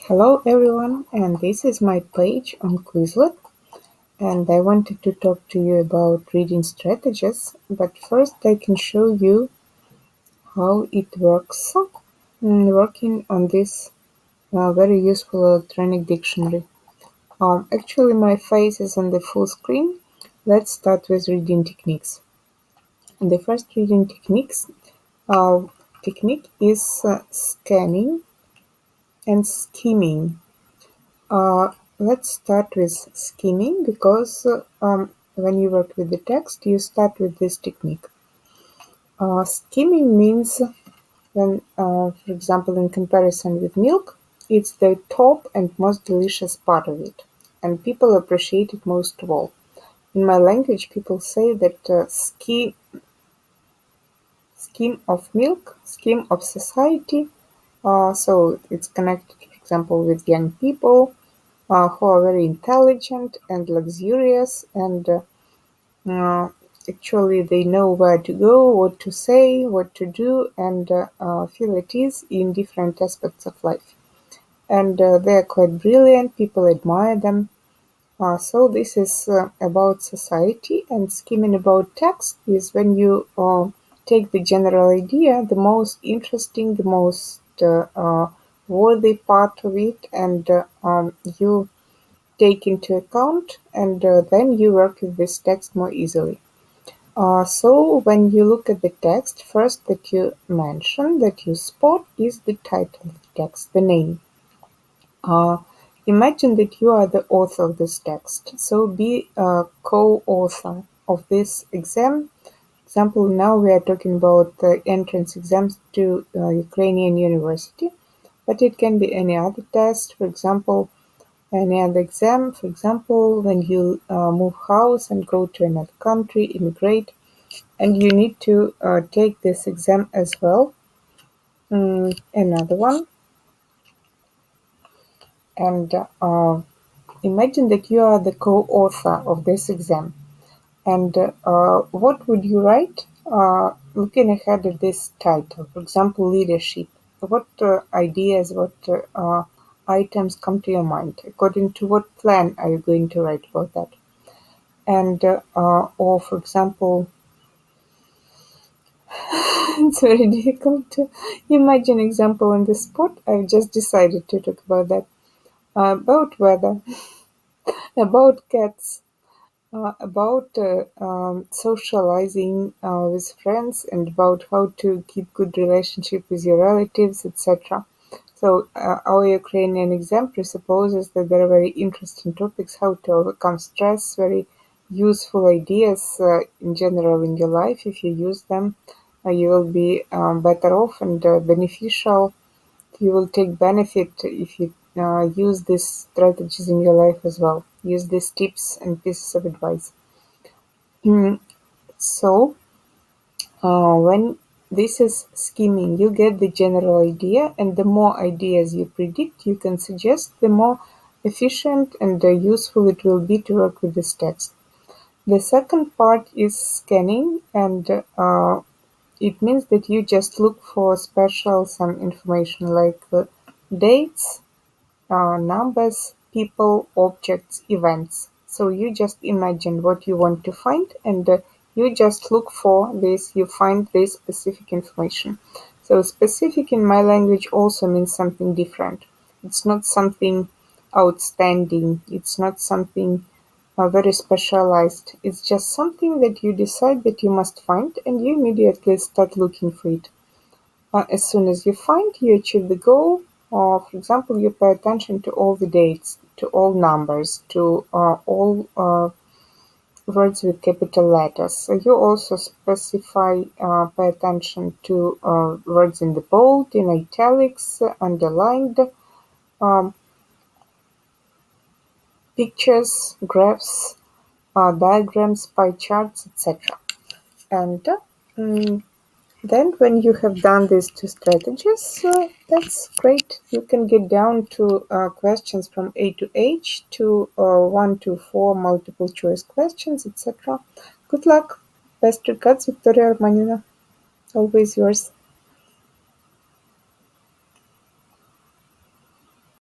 Hello everyone, and this is my page on Quizlet, and I wanted to talk to you about reading strategies, but first I can show you how it works working on this very useful electronic dictionary. Actually my face is on the full screen. Let's start with reading techniques. And the first reading technique is scanning and skimming. Let's start with skimming because when you work with the text, you start with this technique. Skimming means when, for example, in comparison with milk, it's the top and most delicious part of it, and people appreciate it most of all. In my language, people say that skim of milk, skim of society. So it's connected, for example, with young people who are very intelligent and luxurious, and actually they know where to go, what to say, what to do, and feel at ease in different aspects of life. And they are quite brilliant, people admire them. So this is about society, and skimming about text is when you take the general idea, the most interesting, the most worthy part of it, and you take into account, and then you work with this text more easily. So when you look at the text, first that you mention, that you spot, is the title of the text, the name. Imagine that you are the author of this text, so be a co-author of this exam. Example, now we are talking about the entrance exams to Ukrainian university, but it can be any other test, for example, any other exam, for example, when you move house and go to another country, immigrate, and you need to take this exam as well. Another one. And imagine that you are the co-author of this exam. And what would you write looking ahead at this title? For example, leadership. What ideas, what items come to your mind? According to what plan are you going to write about that? And or for example, it's very difficult to imagine example on the spot. I've just decided to talk about that. About weather, about cats, about socializing with friends, and about how to keep good relationship with your relatives, etc. So our Ukrainian exam presupposes that there are very interesting topics, how to overcome stress, very useful ideas in general in your life. If you use them, you will be better off and beneficial. You will take benefit if you use these strategies in your life as well. Use these tips and pieces of advice. So when this is skimming, you get the general idea, and the more ideas you predict, you can suggest, the more efficient and useful it will be to work with this text. The second part is scanning, and it means that you just look for some information like dates, numbers, people, objects, events. So you just imagine what you want to find, and you just look for this, you find this specific information. So specific in my language also means something different. It's not something outstanding, it's not something very specialized. It's just something that you decide that you must find, and you immediately start looking for it. As soon as you find, you achieve the goal. For example, you pay attention to all the dates, to all numbers, to all words with capital letters. So you also specify, pay attention to words in the bold, in italics, underlined, um, pictures, graphs, diagrams, pie charts, etc. And then when you have done these two strategies, that's great. You can get down to questions from A to H, to 1 to 4 multiple choice questions, etc. Good luck. Best regards, Victoria Armanina. Always yours.